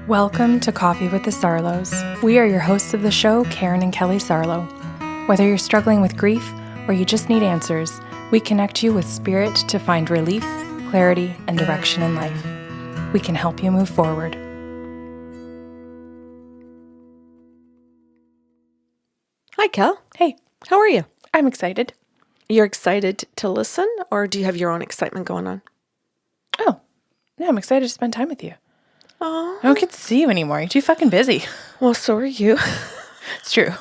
Welcome to Coffee with the Sarlos. We are your hosts of the show, Karen and Kelly Sarlo. Whether you're struggling with grief or you just need answers, we connect you with spirit to find relief, clarity, and direction in life. We can help you move forward. Hi, Kel. Hey, How are you? I'm excited. You're excited to listen, or do you have your own excitement going on? Oh, yeah, I'm excited to spend time with you. Oh, I don't get to see you anymore. You're too fucking busy. well, so are you. It's true.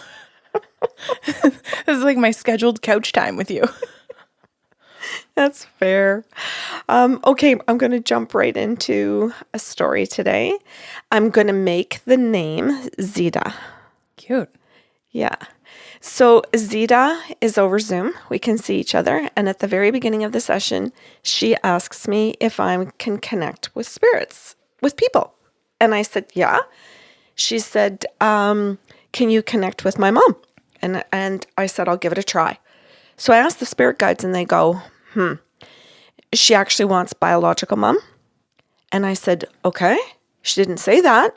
This is like my scheduled couch time with you. That's fair. Okay, I'm going to jump right into a story today. I'm going to make the name Zida. Cute. Yeah. So Zida is over Zoom. We can see each other. And at the very beginning of the session, she asks me if I can connect with spirits, with people. And I said, yeah. She said, can you connect with my mom? And I said, I'll give it a try. So I asked the spirit guides and they go, she actually wants biological mom. And I said, okay. She didn't say that.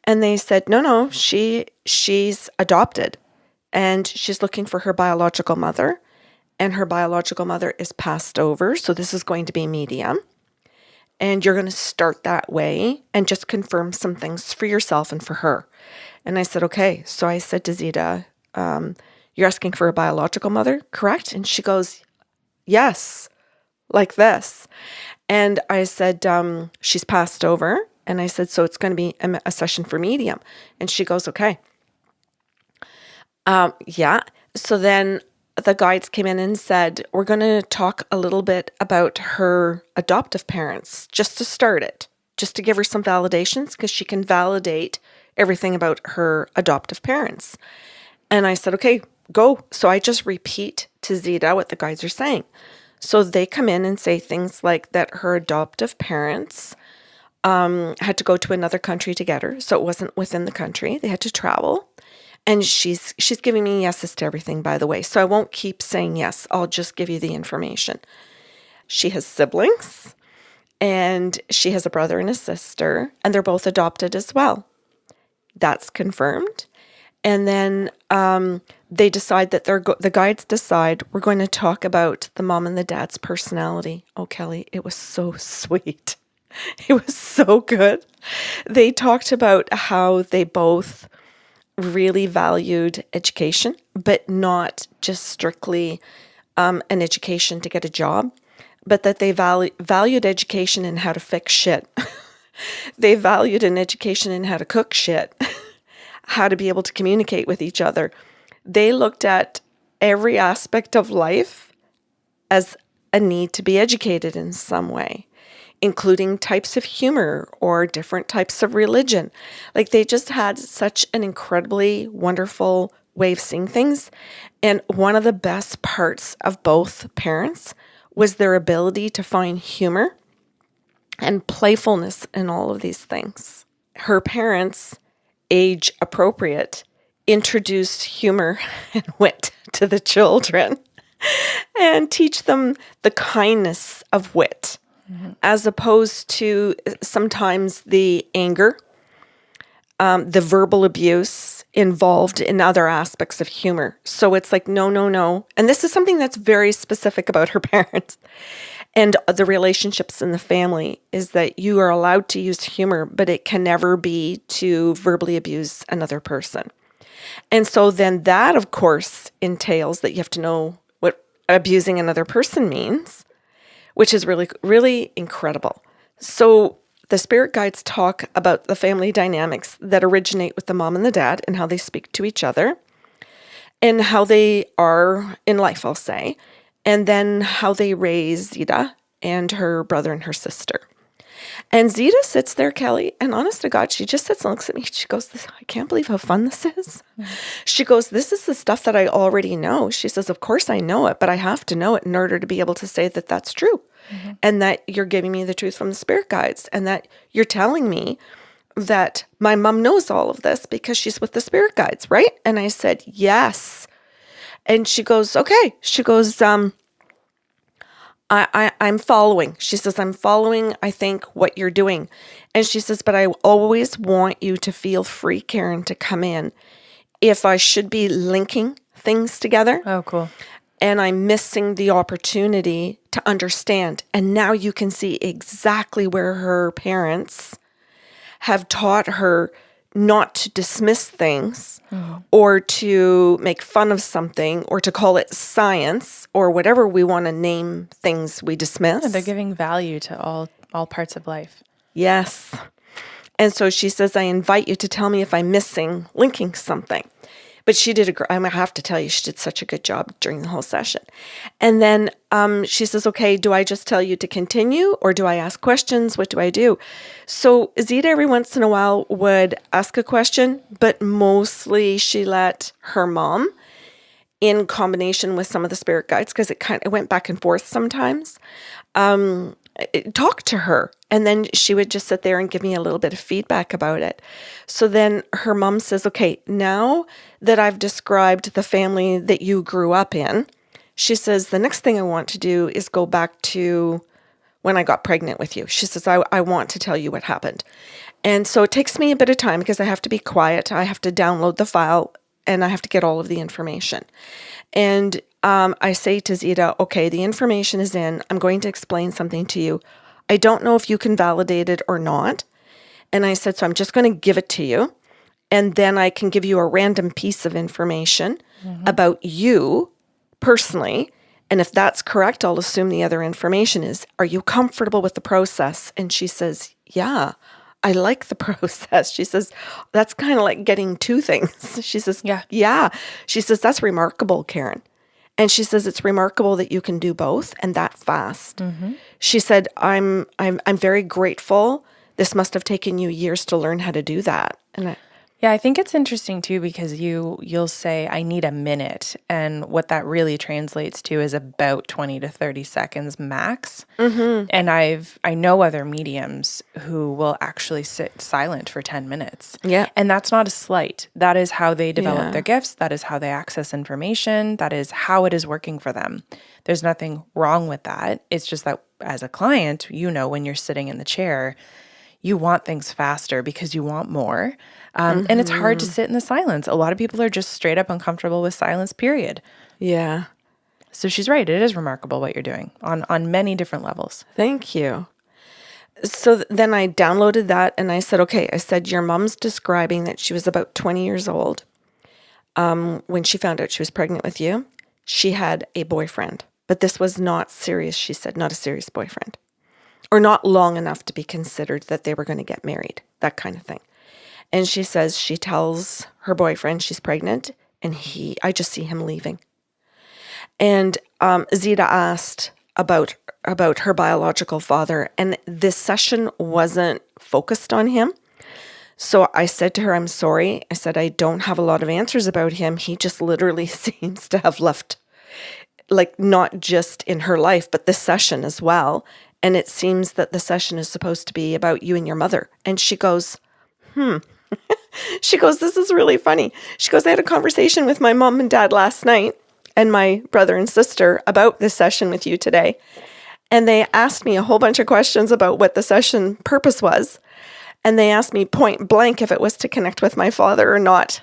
And they said, no, she's adopted. And she's looking for her biological mother. And her biological mother is passed over. So this is going to be medium. And you're going to start that way and just confirm some things for yourself and for her. And I said, okay. So I said to Zeda, you're asking for a biological mother, correct? And she goes, yes, like this. And I said, she's passed over. And I said, so it's going to be a session for medium. And she goes, okay. Yeah. So then the guides came in and said, we're going to talk a little bit about her adoptive parents, just to start it, just to give her some validations, because she can validate everything about her adoptive parents. And I said, okay, go. So I just repeat to Zeda what the guides are saying. So they come in and say things like that her adoptive parents had to go to another country to get her. So it wasn't within the country. They had to travel. And she's giving me yeses to everything, by the way. So I won't keep saying yes. I'll just give you the information. She has siblings, and she has a brother and a sister, and they're both adopted as well. That's confirmed. And then they decide that the guides decide we're going to talk about the mom and the dad's personality. Oh, Kelly, it was so sweet. It was so good. They talked about how they both really valued education, but not just strictly an education to get a job, but that they valued education in how to fix shit. They valued an education in how to cook shit, how to be able to communicate with each other. They looked at every aspect of life as a need to be educated in some way, including types of humor or different types of religion. Like they just had such an incredibly wonderful way of seeing things. And one of the best parts of both parents was their ability to find humor and playfulness in all of these things. Her parents, age appropriate, introduced humor and wit to the children and teach them the kindness of wit. As opposed to sometimes the anger, the verbal abuse involved in other aspects of humor. So it's like, no. And this is something that's very specific about her parents and the relationships in the family is that you are allowed to use humor, but it can never be to verbally abuse another person. And so then that, of course, entails that you have to know what abusing another person means, which is really, really incredible. So the spirit guides talk about the family dynamics that originate with the mom and the dad and how they speak to each other and how they are in life, I'll say, and then how they raise Zida and her brother and her sister. And Zida sits there, Kelly, and honest to God, she just sits and looks at me. She goes, I can't believe how fun this is. Mm-hmm. She goes, this is the stuff that I already know. She says, of course I know it, but I have to know it in order to be able to say that that's true. Mm-hmm. And that you're giving me the truth from the spirit guides and that you're telling me that my mom knows all of this because she's with the spirit guides, right? And I said, yes. And she goes, okay. She goes, I'm following. She says, I'm following, I think, what you're doing. And she says, but I always want you to feel free, Karen, to come in if I should be linking things together. Oh, cool. And I'm missing the opportunity to understand. And now you can see exactly where her parents have taught her not to dismiss things or to make fun of something or to call it science or whatever we want to name things we dismiss. Yeah, they're giving value to all parts of life. Yes. And so she says, I invite you to tell me if I'm missing linking something. But she did I have to tell you, she did such a good job during the whole session. And then she says, okay, do I just tell you to continue or do I ask questions? What do I do? So Zeda every once in a while would ask a question, but mostly she let her mom, in combination with some of the spirit guides, because it went back and forth sometimes, talk to her. And then she would just sit there and give me a little bit of feedback about it. So then her mom says, okay, now that I've described the family that you grew up in, she says, the next thing I want to do is go back to when I got pregnant with you. She says, I want to tell you what happened. And so it takes me a bit of time because I have to be quiet. I have to download the file and I have to get all of the information. And I say to Zida, okay, the information is in. I'm going to explain something to you. I don't know if you can validate it or not. And I said, so I'm just going to give it to you. And then I can give you a random piece of information about you personally. And if that's correct, I'll assume the other information is, are you comfortable with the process? And she says, yeah, I like the process. She says, that's kind of like getting two things. She says, yeah. She says, that's remarkable, Karen. And she says, it's remarkable that you can do both and that fast. She said, I'm very grateful. This must have taken you years to learn how to do that. And Yeah, I think it's interesting too because you'll say, I need a minute. And what that really translates to is about 20 to 30 seconds max. And I know other mediums who will actually sit silent for 10 minutes. Yeah. And that's not a slight. That is how they develop their gifts. That is how they access information. That is how it is working for them. There's nothing wrong with that. It's just that as a client, when you're sitting in the chair, you want things faster because you want more. And it's hard to sit in the silence. A lot of people are just straight up uncomfortable with silence, period. Yeah. So she's right. It is remarkable what you're doing on many different levels. Thank you. So then I downloaded that and I said, okay, I said, your mom's describing that she was about 20 years old when she found out she was pregnant with you. She had a boyfriend, but this was not serious, she said, not a serious boyfriend. Or not long enough to be considered that they were going to get married, that kind of thing. And she says she tells her boyfriend she's pregnant, and I just see him leaving. And Zida asked about her biological father, and this session wasn't focused on him. So I said to her, I'm sorry. I said, I don't have a lot of answers about him. He just literally seems to have left, like not just in her life, but this session as well. And it seems that the session is supposed to be about you and your mother. And she goes, She goes, this is really funny. She goes, I had a conversation with my mom and dad last night and my brother and sister about this session with you today. And they asked me a whole bunch of questions about what the session purpose was. And they asked me point blank if it was to connect with my father or not.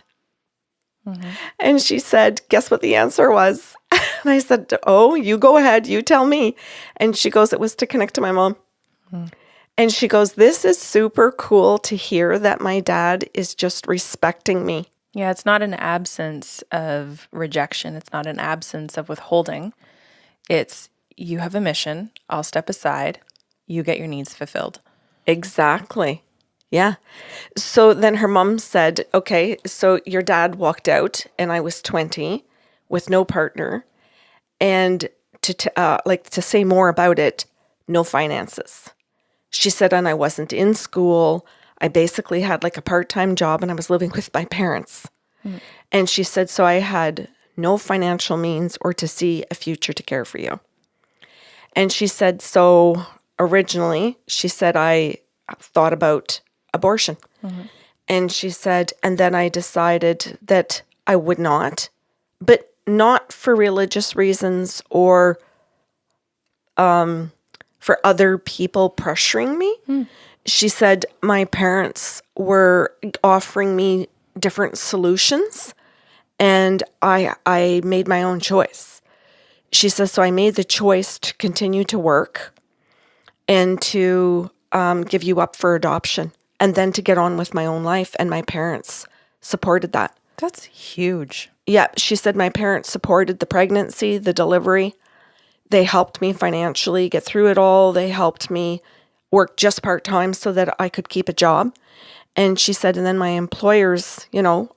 And she said, guess what the answer was? And I said, oh, you go ahead, you tell me. And she goes, it was to connect to my mom. And she goes, this is super cool to hear that my dad is just respecting me. Yeah, it's not an absence of rejection. It's not an absence of withholding. It's you have a mission. I'll step aside. You get your needs fulfilled. Exactly. Yeah. So then her mom said, okay, so your dad walked out and I was 20 with no partner. And to say more about it, no finances. She said, and I wasn't in school. I basically had like a part-time job and I was living with my parents. And she said, so I had no financial means or to see a future to care for you. And she said, so originally, she said, I thought about abortion. And she said, and then I decided that I would not, but not for religious reasons or for other people pressuring me. She said my parents were offering me different solutions, and I made my own choice. She says, so I made the choice to continue to work and to give you up for adoption, and then to get on with my own life. And my parents supported that. That's huge. Yeah, she said my parents supported the pregnancy, the delivery. They helped me financially get through it all. They helped me work just part-time so that I could keep a job. And she said, and then my employers,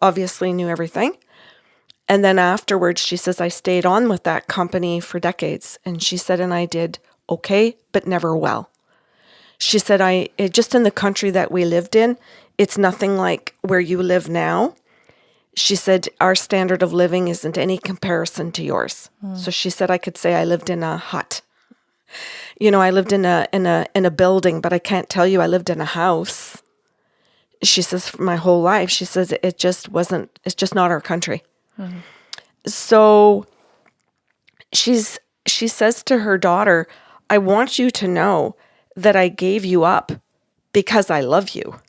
obviously knew everything. And then afterwards, she says, I stayed on with that company for decades. And she said, and I did okay, but never well. She said, just in the country that we lived in, it's nothing like where you live now. She said, our standard of living isn't any comparison to yours. So she said, I could say I lived in a hut. I lived in a building, but I can't tell you I lived in a house. She says, for my whole life, she says, it's just not our country. So she says to her daughter, I want you to know that I gave you up because I love you,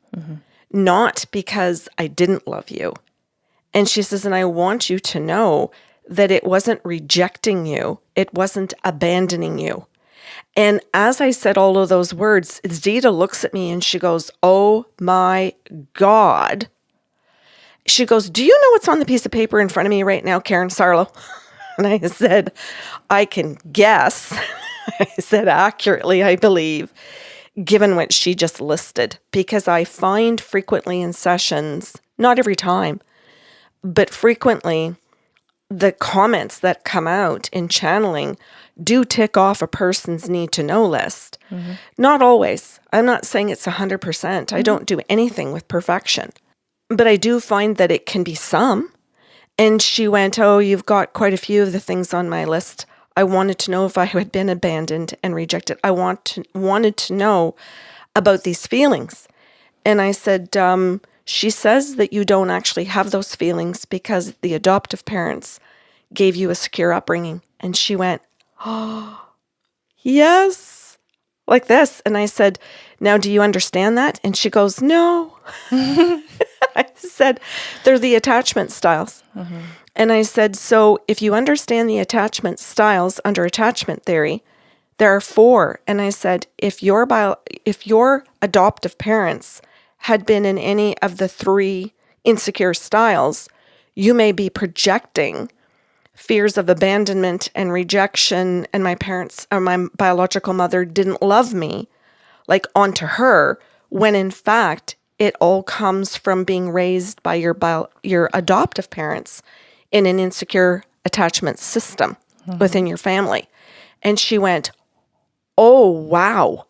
not because I didn't love you. And she says, and I want you to know that it wasn't rejecting you. It wasn't abandoning you. And as I said all of those words, Zeda looks at me and she goes, oh my God. She goes, do you know what's on the piece of paper in front of me right now, Karen Sarlo? And I said, I can guess. I said accurately, I believe, given what she just listed, because I find frequently in sessions, not every time, but frequently, the comments that come out in channeling do tick off a person's need to know list. Not always. I'm not saying it's 100%. I don't do anything with perfection. But I do find that it can be some. And she went, oh, you've got quite a few of the things on my list. I wanted to know if I had been abandoned and rejected. I wanted to know about these feelings. And I said, she says that you don't actually have those feelings because the adoptive parents gave you a secure upbringing. And she went, oh, yes, like this. And I said, now, do you understand that? And she goes, no. I said, they're the attachment styles. And I said, so if you understand the attachment styles under attachment theory, there are 4. And I said, if your adoptive parents had been in any of the 3 insecure styles, you may be projecting fears of abandonment and rejection, and my parents or my biological mother didn't love me, like onto her, when in fact it all comes from being raised by your adoptive parents in an insecure attachment system within your family. And she went, oh, wow.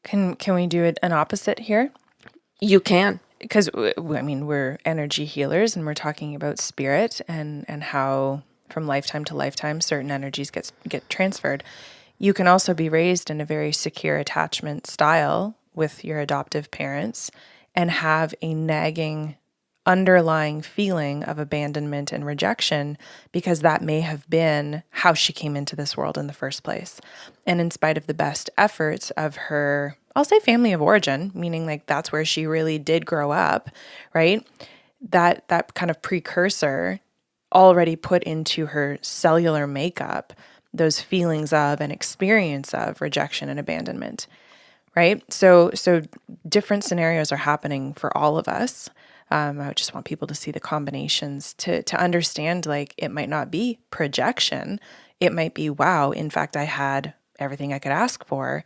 Can we do an opposite here? You can. Because, we're energy healers and we're talking about spirit and how from lifetime to lifetime certain energies get transferred. You can also be raised in a very secure attachment style with your adoptive parents and have a nagging underlying feeling of abandonment and rejection because that may have been how she came into this world in the first place. And in spite of the best efforts of her, I'll say family of origin, meaning like that's where she really did grow up, right? That kind of precursor already put into her cellular makeup those feelings of and experience of rejection and abandonment, right? So different scenarios are happening for all of us. I would just want people to see the combinations to understand, like, it might not be projection. It might be, wow, in fact, I had everything I could ask for.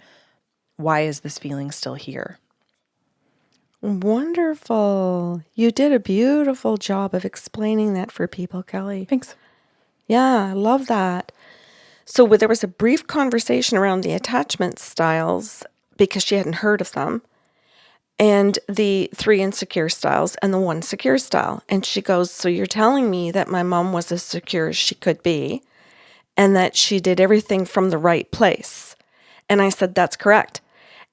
Why is this feeling still here? Wonderful. You did a beautiful job of explaining that for people, Kelly. Thanks. Yeah, I love that. So there was a brief conversation around the attachment styles because she hadn't heard of them, and the 3 insecure styles and the 1 secure style. And she goes, so you're telling me that my mom was as secure as she could be and that she did everything from the right place. And I said, that's correct.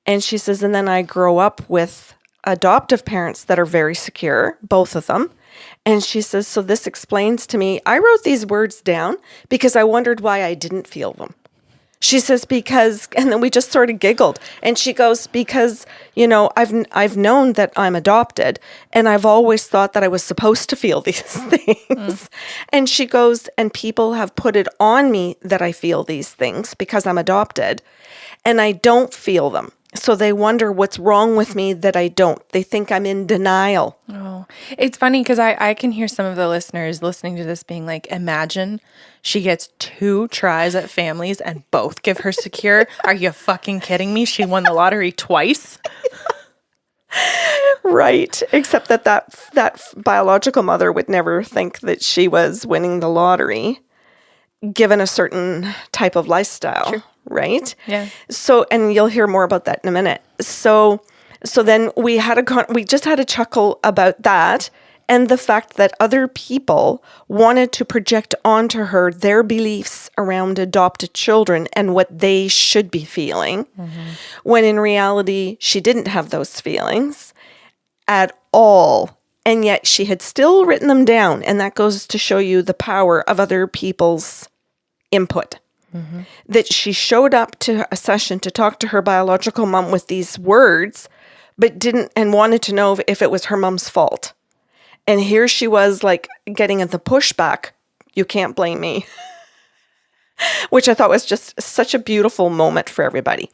And she says, and then I grow up with adoptive parents that are very secure, both of them. And she says, so this explains to me, I wrote these words down because I wondered why I didn't feel them. She says, because, and then we just sort of giggled. And she goes, because, I've known that I'm adopted, and I've always thought that I was supposed to feel these things. And she goes, and people have put it on me that I feel these things because I'm adopted, and I don't feel them. So they wonder what's wrong with me that I don't. They think I'm in denial. Oh, it's funny because I can hear some of the listeners listening to this being like, imagine she gets 2 tries at families and both give her secure. Are you fucking kidding me? She won the lottery twice. Right. Except that biological mother would never think that she was winning the lottery given a certain type of lifestyle. Sure. Right? Yeah. So, and you'll hear more about that in a minute. So then we just had a chuckle about that, and the fact that other people wanted to project onto her their beliefs around adopted children and what they should be feeling, when in reality, she didn't have those feelings at all. And yet she had still written them down. And that goes to show you the power of other people's input. That she showed up to a session to talk to her biological mom with these words, but didn't, and wanted to know if it was her mom's fault. And here she was like getting at the pushback, you can't blame me, which I thought was just such a beautiful moment for everybody.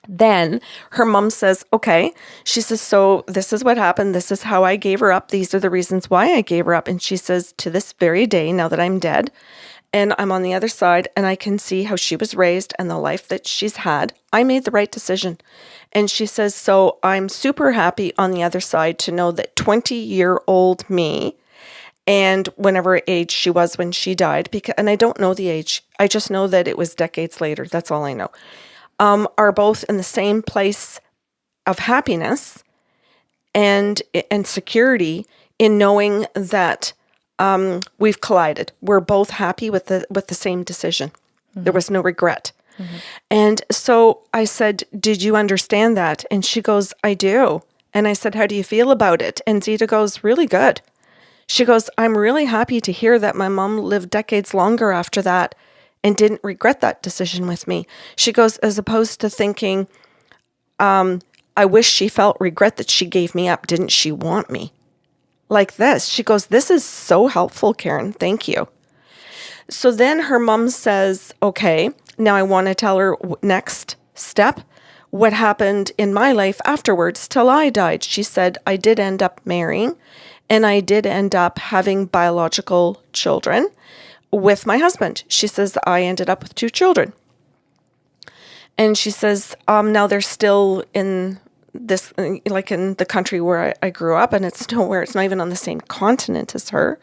Then her mom says, okay, she says, so this is what happened. This is how I gave her up. These are the reasons why I gave her up. And she says, to this very day, now that I'm dead, and I'm on the other side, and I can see how she was raised and the life that she's had, I made the right decision. And she says, so I'm super happy on the other side to know that 20-year-old me, and whenever age she was when she died, and I don't know the age, I just know that it was decades later, that's all I know, are both in the same place of happiness and security in knowing that we've collided. We're both happy with the same decision. There was no regret. And so I said, did you understand that? And she goes, I do. And I said, how do you feel about it? And Zida goes, really good. She goes, I'm really happy to hear that my mom lived decades longer after that and didn't regret that decision with me. She goes, as opposed to thinking, I wish she felt regret that she gave me up. Didn't she want me? Like this. She goes, this is so helpful, Karen. Thank you. So then her mom says, okay, now I want to tell her next step, what happened in my life afterwards till I died. She said, I did end up marrying, and I did end up having biological children with my husband. She says, I ended up with 2 children. And she says, now they're still in this, like in the country where I grew up, and it's nowhere, it's not even on the same continent as her.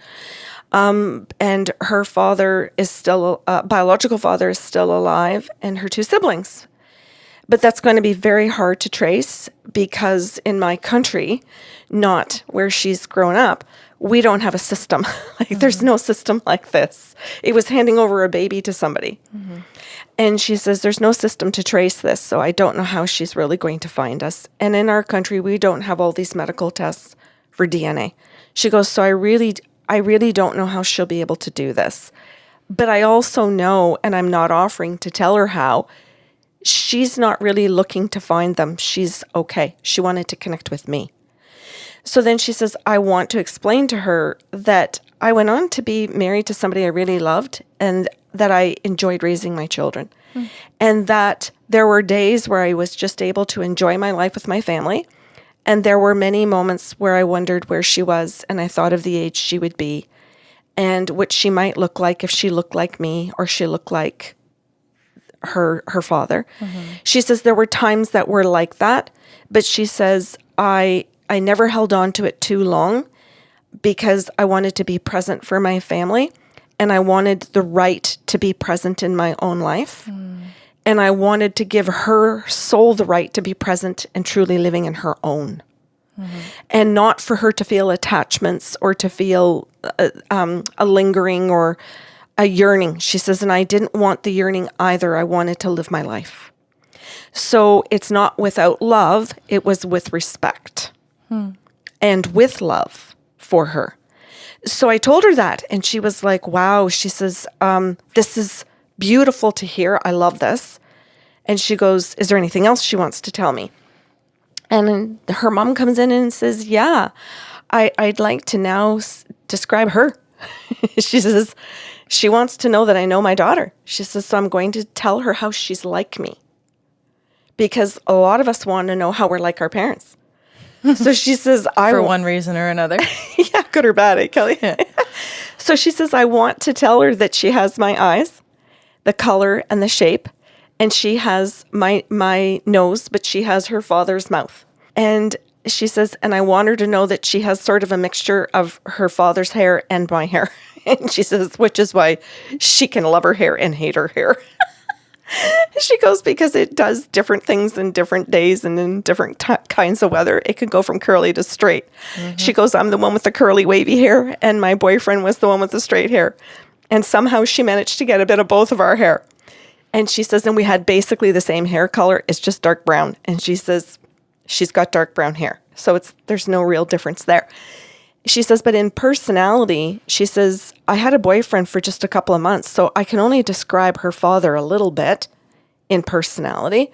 And her father is still, biological father is still alive, and her 2 siblings. But that's going to be very hard to trace because in my country, not where she's grown up, we don't have a system. There's no system like this. It was handing over a baby to somebody. And she says, there's no system to trace this, so I don't know how she's really going to find us. And in our country, we don't have all these medical tests for DNA. She goes, so I really don't know how she'll be able to do this. But I also know, and I'm not offering to tell her how, she's not really looking to find them. She's okay. She wanted to connect with me. So then she says, I want to explain to her that I went on to be married to somebody I really loved and that I enjoyed raising my children. And that there were days where I was just able to enjoy my life with my family. And there were many moments where I wondered where she was, and I thought of the age she would be and what she might look like if she looked like me or she looked like her father. She says there were times that were like that, but she says I never held on to it too long because I wanted to be present for my family, and I wanted the right to be present in my own life. And I wanted to give her soul the right to be present and truly living in her own. And not for her to feel attachments or to feel a lingering or a yearning. She says, and I didn't want the yearning either. I wanted to live my life. So it's not without love. It was with respect and with love for her. So I told her that, and she was like, wow. She says, this is beautiful to hear. I love this. And she goes, is there anything else she wants to tell me? And her mom comes in and says, yeah, I'd like to now describe her. She says, she wants to know that I know my daughter. She says, so I'm going to tell her how she's like me. Because a lot of us want to know how we're like our parents. So she says, for one reason or another. Yeah, good or bad, Kelly? Yeah. So she says, I want to tell her that she has my eyes, the color and the shape, and she has my nose, but she has her father's mouth. And she says, and I want her to know that she has sort of a mixture of her father's hair and my hair. And she says, which is why she can love her hair and hate her hair. She goes, because it does different things in different days and in different kinds of weather. It could go from curly to straight. Mm-hmm. She goes, I'm the one with the curly wavy hair, and my boyfriend was the one with the straight hair. And somehow she managed to get a bit of both of our hair. And she says, and we had basically the same hair color. It's just dark brown. And she says, she's got dark brown hair. So there's no real difference there. She says, but in personality, she says, I had a boyfriend for just a couple of months, so I can only describe her father a little bit in personality.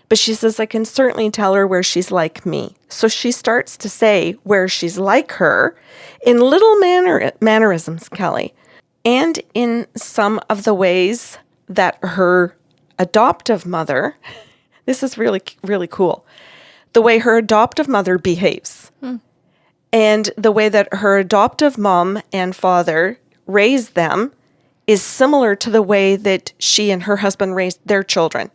But she says, I can certainly tell her where she's like me. So she starts to say where she's like her in little mannerisms, Kelly, and in some of the ways that her adoptive mother, this is really, really cool, the way her adoptive mother behaves. And the way that her adoptive mom and father raised them is similar to the way that she and her husband raised their children,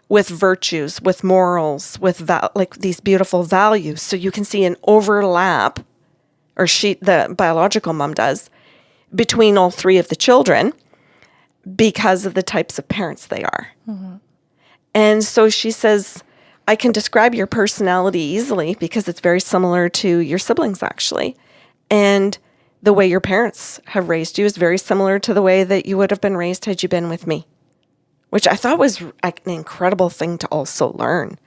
with virtues, with morals, with like these beautiful values. So you can see an overlap, or the biological mom does, between all three of the children because of the types of parents they are. Mm-hmm. And so she says, I can describe your personality easily because it's very similar to your siblings, actually. And the way your parents have raised you is very similar to the way that you would have been raised had you been with me, which I thought was an incredible thing to also learn.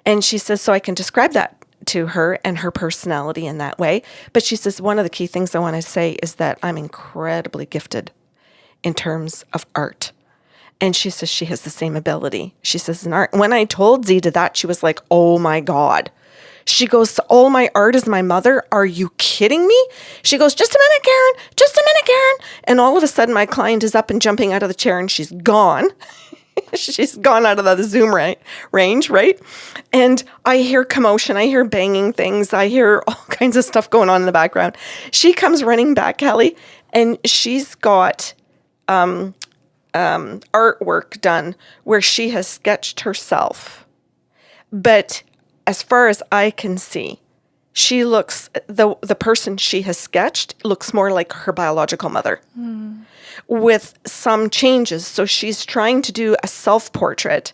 And she says, so I can describe that to her and her personality in that way. But she says, one of the key things I want to say is that I'm incredibly gifted in terms of art. And she says she has the same ability. She says in art. When I told Zida that, she was like, oh my God. She goes, so all my art is my mother? Are you kidding me? She goes, just a minute, Karen. Just a minute, Karen. And all of a sudden, my client is up and jumping out of the chair and she's gone. She's gone out of the Zoom range, right? And I hear commotion. I hear banging things. I hear all kinds of stuff going on in the background. She comes running back, Kelly, and she's got artwork done where she has sketched herself. But as far as I can see, she looks, the person she has sketched looks more like her biological mother with some changes. So she's trying to do a self-portrait,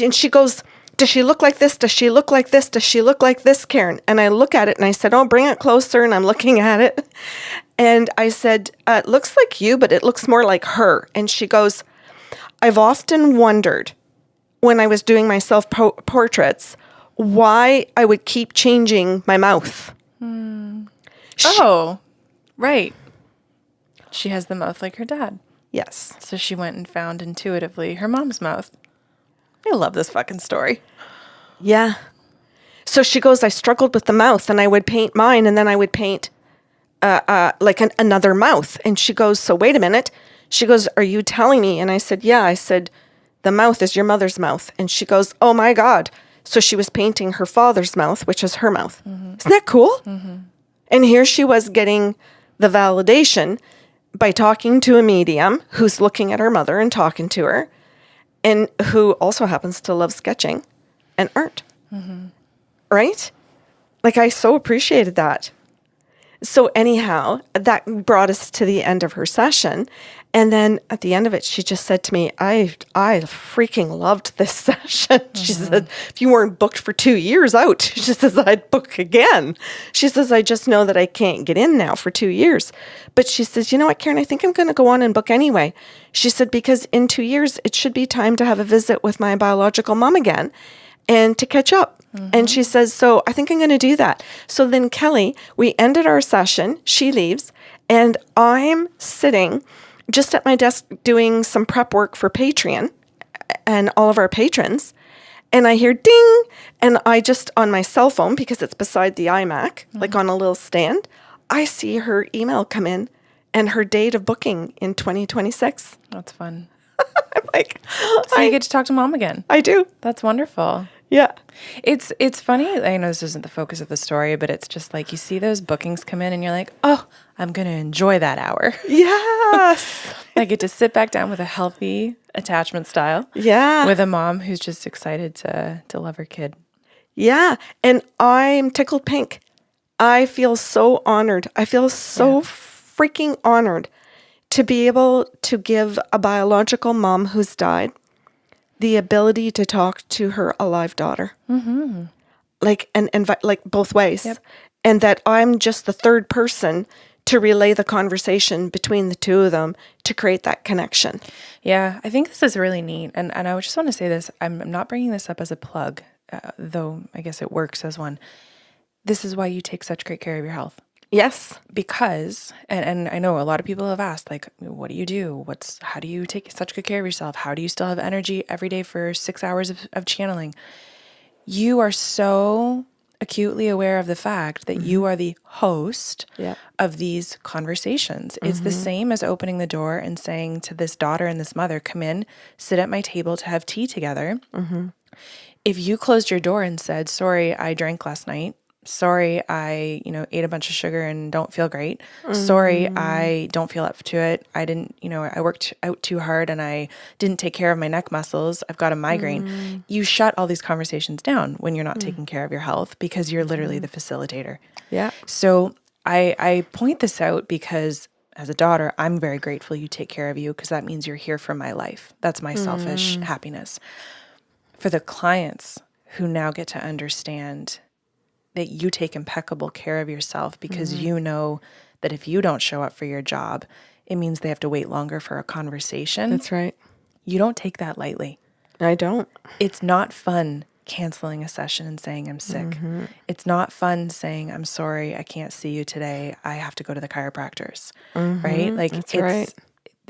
and she goes, does she look like this? Does she look like this? Does she look like this, Karen? And I look at it and I said, oh, bring it closer. And I'm looking at it. And I said, it looks like you, but it looks more like her. And she goes, I've often wondered when I was doing my self-portraits why I would keep changing my mouth. Oh, right. She has the mouth like her dad. Yes. So she went and found intuitively her mom's mouth. I love this fucking story. Yeah. So she goes, I struggled with the mouth and I would paint mine and then I would paint like another mouth. And she goes, so wait a minute. She goes, are you telling me? And I said, yeah. I said, the mouth is your mother's mouth. And she goes, oh my God. So she was painting her father's mouth, which is her mouth. Mm-hmm. Isn't that cool? Mm-hmm. And here she was getting the validation by talking to a medium who's looking at her mother and talking to her, and who also happens to love sketching and art. Mm-hmm. Right? Like, I so appreciated that. So anyhow, that brought us to the end of her session. And then at the end of it, she just said to me, I freaking loved this session. Mm-hmm. She said, if you weren't booked for 2 years out, she says, I'd book again. She says, I just know that I can't get in now for 2 years. But she says, you know what, Karen, I think I'm going to go on and book anyway. She said, because in 2 years, it should be time to have a visit with my biological mom again and to catch up. Mm-hmm. And she says, so I think I'm going to do that. So then, Kelly, we ended our session. She leaves and I'm sitting just at my desk doing some prep work for Patreon and all of our patrons. And I hear ding. And I just, on my cell phone, because it's beside the iMac, like on a little stand, I see her email come in and her date of booking in 2026. That's fun. I'm like, So you get to talk to mom again. I do. That's wonderful. Yeah. It's funny. I know this isn't the focus of the story, but it's just like you see those bookings come in and you're like, oh, I'm going to enjoy that hour. Yes. I get to sit back down with a healthy attachment style. Yeah. With a mom who's just excited to love her kid. Yeah. And I'm tickled pink. I feel so honored. I feel so freaking honored to be able to give a biological mom who's died the ability to talk to her alive daughter. Mm-hmm. Like, and like both ways. Yep. And that I'm just the third person to relay the conversation between the two of them to create that connection. Yeah, I think this is really neat. And I just want to say this. I'm not bringing this up as a plug, though I guess it works as one. This is why you take such great care of your health. Yes. Because, and I know a lot of people have asked, like, what do you do? How do you take such good care of yourself? How do you still have energy every day for 6 hours of channeling? You are so acutely aware of the fact that you are the host of these conversations. It's the same as opening the door and saying to this daughter and this mother, come in, sit at my table to have tea together. If you closed your door and said, sorry, I drank last night. Sorry, I, ate a bunch of sugar and don't feel great. Sorry, I don't feel up to it. I didn't, I worked out too hard and I didn't take care of my neck muscles. I've got a migraine. You shut all these conversations down when you're not taking care of your health because you're literally the facilitator. Yeah. So I point this out because as a daughter, I'm very grateful you take care of you because that means you're here for my life. That's my selfish happiness. For the clients who now get to understand that you take impeccable care of yourself because you know that if you don't show up for your job, it means they have to wait longer for a conversation. That's right. You don't take that lightly. I don't. It's not fun canceling a session and saying I'm sick. It's not fun saying I'm sorry, I can't see you today. I have to go to the chiropractors. Right? Like That's right.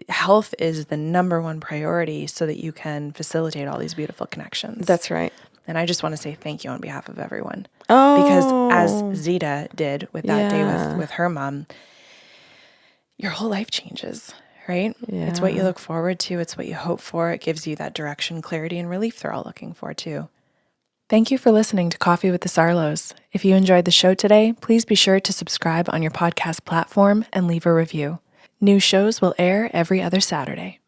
Health is the number one priority so that you can facilitate all these beautiful connections. That's right. And I just want to say thank you on behalf of everyone. Oh. Because as Zeda did with that day with her mom, your whole life changes, right? Yeah. It's what you look forward to. It's what you hope for. It gives you that direction, clarity, and relief they're all looking for too. Thank you for listening to Coffee with the Sarlos. If you enjoyed the show today, please be sure to subscribe on your podcast platform and leave a review. New shows will air every other Saturday.